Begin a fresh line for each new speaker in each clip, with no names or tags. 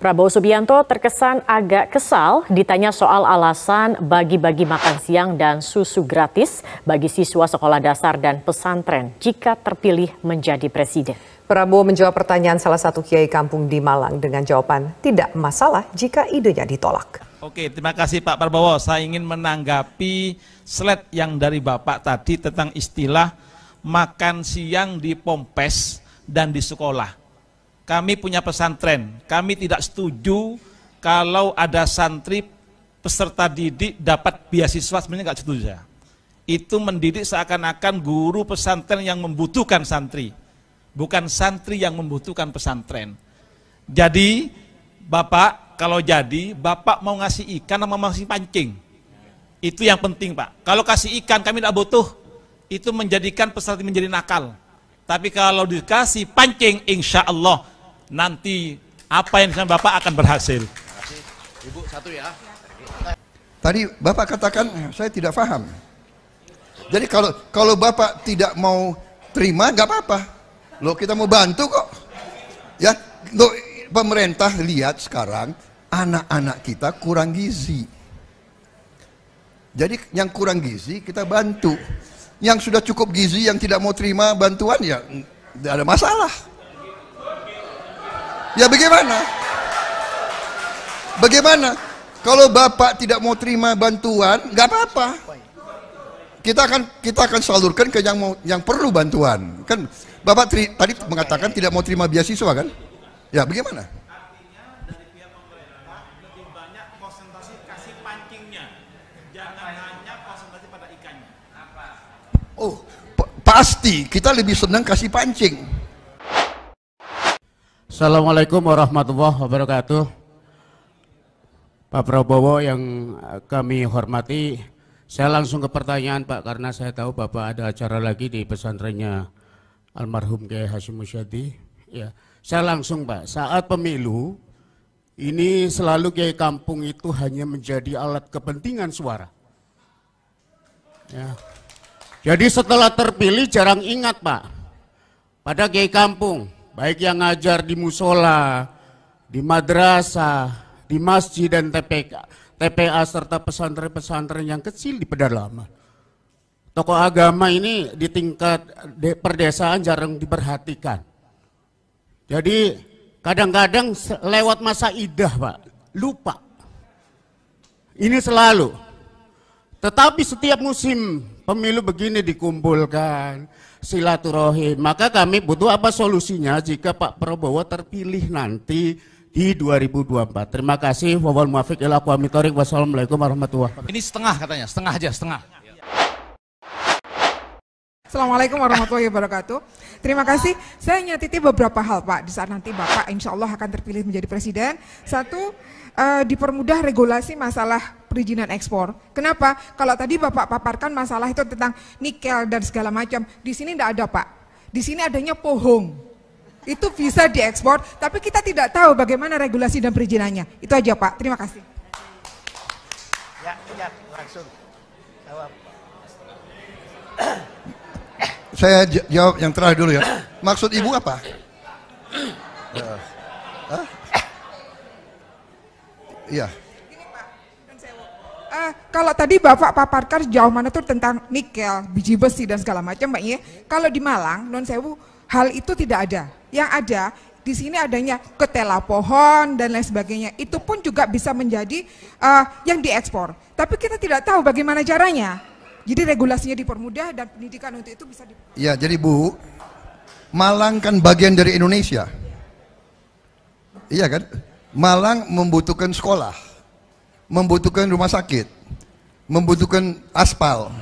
Prabowo Subianto terkesan agak kesal ditanya soal alasan bagi-bagi makan siang dan susu gratis bagi siswa sekolah dasar dan pesantren jika terpilih menjadi presiden.
Prabowo menjawab pertanyaan salah satu kiai kampung di Malang dengan jawaban tidak masalah jika idenya ditolak.
Oke, terima kasih Pak Prabowo. Saya ingin menanggapi slide yang dari Bapak tadi tentang istilah makan siang di Pompes dan di sekolah. Kami punya pesantren, kami tidak setuju kalau ada santri peserta didik dapat beasiswa, sebenarnya nggak setuju saya. Itu mendidik seakan-akan guru pesantren yang membutuhkan santri, bukan santri yang membutuhkan pesantren. Jadi, Bapak, kalau jadi, Bapak mau ngasih ikan sama mau ngasih pancing. Itu yang penting, Pak. Kalau kasih ikan, kami tidak butuh. Itu menjadikan peserta menjadi nakal. Tapi kalau dikasih pancing, insya Allah, nanti apa yang disampaikan Bapak akan berhasil.
Ibu satu ya.
Tadi Bapak katakan saya tidak paham. Jadi kalau Bapak tidak mau terima nggak apa-apa. Loh, kita mau bantu kok. Ya, loh, pemerintah lihat sekarang anak-anak kita kurang gizi. Jadi yang kurang gizi kita bantu. Yang sudah cukup gizi yang tidak mau terima bantuan ya tidak ada masalah. Ya bagaimana? Bagaimana? Kalau Bapak tidak mau terima bantuan, nggak apa-apa. Kita akan salurkan ke yang perlu bantuan. Kan Bapak tadi mengatakan tidak mau terima beasiswa kan? Ya bagaimana?
Artinya dari pihak pemerintah lebih banyak konsentrasi kasih pancingnya, jangan hanya konsentrasi pada ikannya.
Oh, pasti kita lebih senang kasih pancing.
Assalamualaikum warahmatullahi wabarakatuh. Pak Prabowo yang kami hormati, saya langsung ke pertanyaan Pak, karena saya tahu Bapak ada acara lagi di pesantrennya almarhum Kiai Hashim Muzadi. Ya, saya langsung Pak, saat pemilu ini selalu Kiai kampung itu hanya menjadi alat kepentingan suara. Ya. Jadi setelah terpilih jarang ingat Pak pada Kiai kampung. Baik yang ngajar di musola, di madrasah, di masjid dan TPA serta pesantren-pesantren yang kecil di pedalaman. Tokoh agama ini di tingkat perdesaan jarang diperhatikan. Jadi kadang-kadang lewat masa idah Pak, lupa. Ini selalu. Tetapi setiap musim pemilu begini dikumpulkan, silaturahim. Maka kami butuh apa solusinya jika Pak Prabowo terpilih nanti di 2024. Terima kasih. Wawal muafiq ila aqwamit thoriq. Wassalamualaikum warahmatullahi wabarakatuh.
Ini setengah katanya, setengah aja, setengah.
Assalamualaikum warahmatullahi wabarakatuh. Terima kasih. Saya ingin titip beberapa hal Pak di saat nanti Bapak insya Allah akan terpilih menjadi presiden. Satu, dipermudah regulasi masalah perizinan ekspor. Kenapa? Kalau tadi Bapak paparkan masalah itu tentang nikel dan segala macam, di sini tidak ada Pak. Di sini adanya pohong. Itu bisa diekspor, tapi kita tidak tahu bagaimana regulasi dan perizinannya. Itu aja Pak. Terima kasih.
Ya, langsung jawab.
Saya jawab yang terakhir dulu ya. Maksud Ibu apa? Iya.
Kalau tadi Bapak paparkan sejauh mana tuh tentang nikel, biji besi dan segala macam Mbak ya. Kalau di Malang, non sewu, hal itu tidak ada. Yang ada di sini adanya ketela pohon dan lain sebagainya. Itu pun juga bisa menjadi yang diekspor. Tapi kita tidak tahu bagaimana caranya. Jadi regulasinya dipermudah dan pendidikan untuk itu bisa dipermudah.
Ya, jadi Bu, Malang kan bagian dari Indonesia. Iya kan? Malang membutuhkan sekolah, membutuhkan rumah sakit, membutuhkan aspal.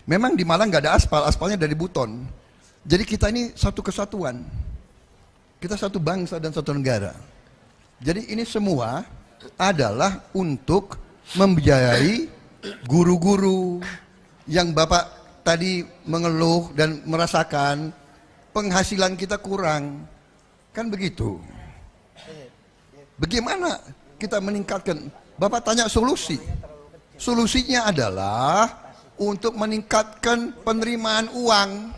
Memang di Malang nggak ada aspal, aspalnya dari Buton. Jadi kita ini satu kesatuan. Kita satu bangsa dan satu negara. Jadi ini semua adalah untuk membiayai guru-guru yang Bapak tadi mengeluh dan merasakan penghasilan kita kurang. Kan begitu. Bagaimana kita meningkatkan? Bapak tanya solusi. Solusinya adalah untuk meningkatkan penerimaan uang.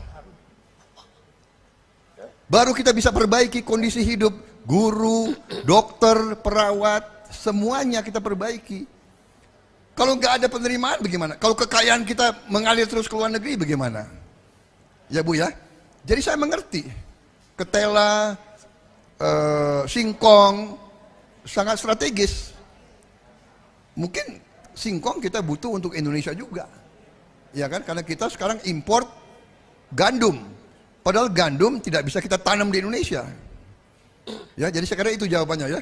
Baru kita bisa perbaiki kondisi hidup guru, dokter, perawat, semuanya kita perbaiki. Kalau nggak ada penerimaan bagaimana? Kalau kekayaan kita mengalir terus ke luar negeri bagaimana? Ya Bu ya. Jadi saya mengerti. Ketela, singkong sangat strategis. Mungkin singkong kita butuh untuk Indonesia juga. Ya kan? Karena kita sekarang import gandum. Padahal gandum tidak bisa kita tanam di Indonesia. Ya, jadi saya kira itu jawabannya ya.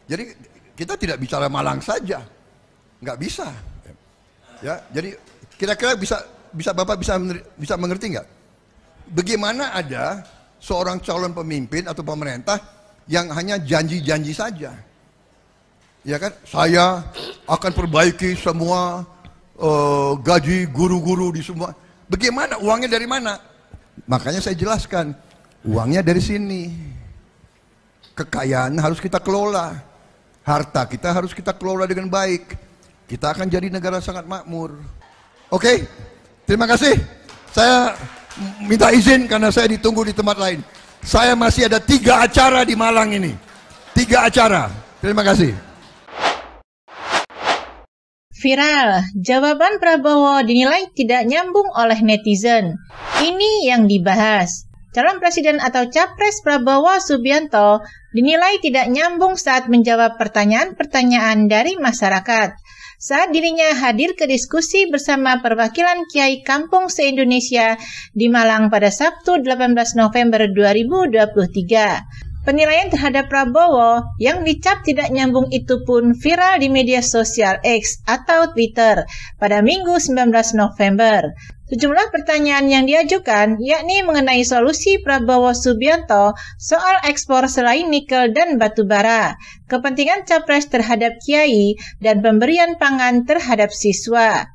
Jadi kita tidak bicara Malang saja. Nggak bisa. Ya, jadi kira-kira bisa Bapak bisa mengerti nggak? Bagaimana ada seorang calon pemimpin atau pemerintah yang hanya janji-janji saja? Ya kan, saya akan perbaiki semua gaji guru-guru di semua. Bagaimana? Uangnya dari mana? Makanya saya jelaskan, uangnya dari sini. Kekayaan harus kita kelola. Harta kita harus kita kelola dengan baik. Kita akan jadi negara sangat makmur. Oke, terima kasih. Saya minta izin karena saya ditunggu di tempat lain. Saya masih ada 3 acara di Malang ini. 3 acara. Terima kasih.
Viral, jawaban Prabowo dinilai tidak nyambung oleh netizen. Ini yang dibahas. Calon Presiden atau Capres Prabowo Subianto dinilai tidak nyambung saat menjawab pertanyaan-pertanyaan dari masyarakat. Saat dirinya hadir ke diskusi bersama perwakilan Kiai Kampung se-Indonesia di Malang pada Sabtu 18 November 2023. Penilaian terhadap Prabowo yang dicap tidak nyambung itu pun viral di media sosial X atau Twitter pada Minggu 19 November. Sejumlah pertanyaan yang diajukan yakni mengenai solusi Prabowo Subianto soal ekspor selain nikel dan batu bara, kepentingan capres terhadap kiai, dan pemberian pangan terhadap siswa.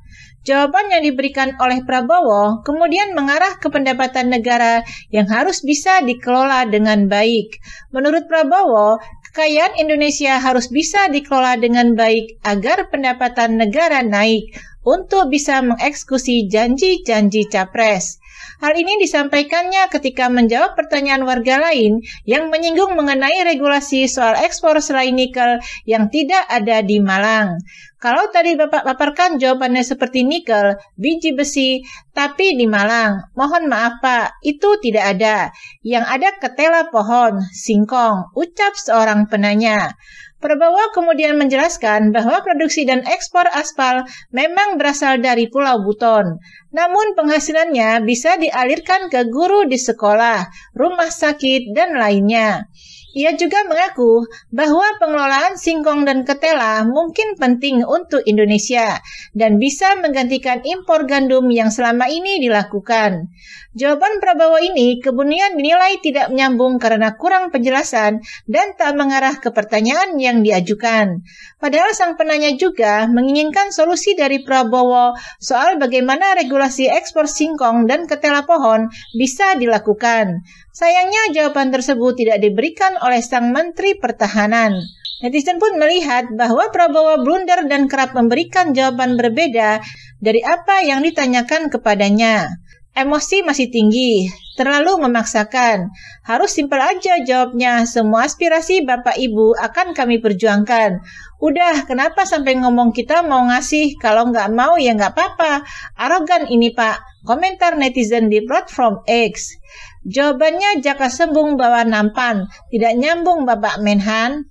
Jawaban yang diberikan oleh Prabowo kemudian mengarah ke pendapatan negara yang harus bisa dikelola dengan baik. Menurut Prabowo, kekayaan Indonesia harus bisa dikelola dengan baik agar pendapatan negara naik untuk bisa mengeksekusi janji-janji capres. Hal ini disampaikannya ketika menjawab pertanyaan warga lain yang menyinggung mengenai regulasi soal ekspor selain nikel yang tidak ada di Malang. Kalau tadi Bapak paparkan jawabannya seperti nikel, biji besi, tapi di Malang, mohon maaf Pak, itu tidak ada. Yang ada ketela pohon, singkong, ucap seorang penanya. Prabowo kemudian menjelaskan bahwa produksi dan ekspor aspal memang berasal dari Pulau Buton. Namun penghasilannya bisa dialirkan ke guru di sekolah, rumah sakit, dan lainnya. Ia juga mengaku bahwa pengelolaan singkong dan ketela mungkin penting untuk Indonesia dan bisa menggantikan impor gandum yang selama ini dilakukan. Jawaban Prabowo ini kemudian dinilai tidak menyambung karena kurang penjelasan dan tak mengarah ke pertanyaan yang diajukan. Padahal sang penanya juga menginginkan solusi dari Prabowo soal bagaimana regulasi ekspor singkong dan ketela pohon bisa dilakukan. Sayangnya jawaban tersebut tidak diberikan oleh sang Menteri Pertahanan. Netizen pun melihat bahwa Prabowo blunder dan kerap memberikan jawaban berbeda dari apa yang ditanyakan kepadanya. Emosi masih tinggi, terlalu memaksakan. Harus simpel aja jawabnya, semua aspirasi Bapak Ibu akan kami perjuangkan. Udah, kenapa sampai ngomong kita mau ngasih, kalau nggak mau ya nggak apa-apa. Arogan ini Pak, komentar netizen di platform X. Jawabannya jaka sembung bawa nampan, tidak nyambung Bapak Menhan.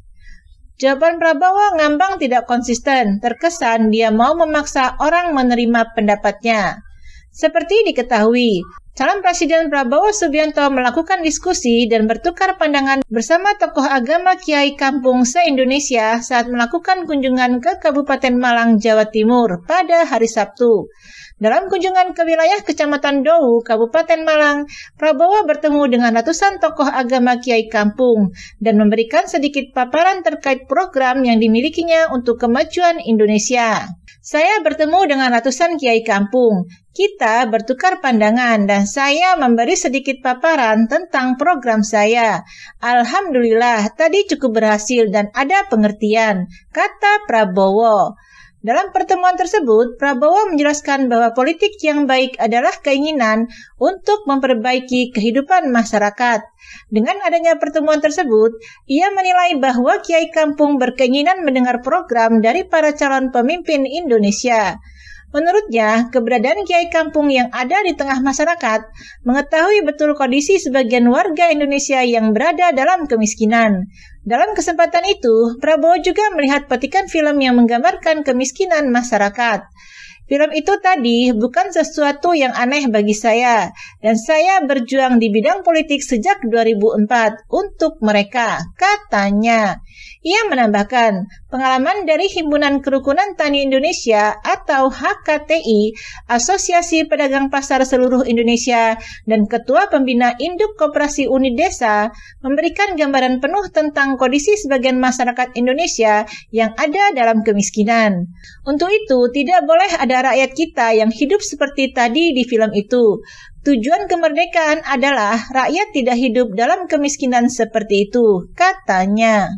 Jawaban Prabowo ngambang tidak konsisten, terkesan dia mau memaksa orang menerima pendapatnya. Seperti diketahui, calon Presiden Prabowo Subianto melakukan diskusi dan bertukar pandangan bersama tokoh agama Kiai Kampung se-Indonesia saat melakukan kunjungan ke Kabupaten Malang, Jawa Timur pada hari Sabtu. Dalam kunjungan ke wilayah Kecamatan Dowu, Kabupaten Malang, Prabowo bertemu dengan ratusan tokoh agama Kiai Kampung dan memberikan sedikit paparan terkait program yang dimilikinya untuk kemajuan Indonesia. Saya bertemu dengan ratusan Kiai Kampung. Kita bertukar pandangan dan saya memberi sedikit paparan tentang program saya. Alhamdulillah, tadi cukup berhasil dan ada pengertian, kata Prabowo. Dalam pertemuan tersebut, Prabowo menjelaskan bahwa politik yang baik adalah keinginan untuk memperbaiki kehidupan masyarakat. Dengan adanya pertemuan tersebut, ia menilai bahwa Kiai Kampung berkeinginan mendengar program dari para calon pemimpin Indonesia. Menurutnya, keberadaan Kiai Kampung yang ada di tengah masyarakat mengetahui betul kondisi sebagian warga Indonesia yang berada dalam kemiskinan. Dalam kesempatan itu, Prabowo juga melihat petikan film yang menggambarkan kemiskinan masyarakat. Film itu tadi bukan sesuatu yang aneh bagi saya, dan saya berjuang di bidang politik sejak 2004 untuk mereka, katanya. Ia menambahkan, pengalaman dari Himpunan Kerukunan Tani Indonesia atau HKTI, Asosiasi Pedagang Pasar Seluruh Indonesia, dan Ketua Pembina Induk Koperasi Unit Desa memberikan gambaran penuh tentang kondisi sebagian masyarakat Indonesia yang ada dalam kemiskinan. Untuk itu, tidak boleh ada rakyat kita yang hidup seperti tadi di film itu. Tujuan kemerdekaan adalah rakyat tidak hidup dalam kemiskinan seperti itu, katanya.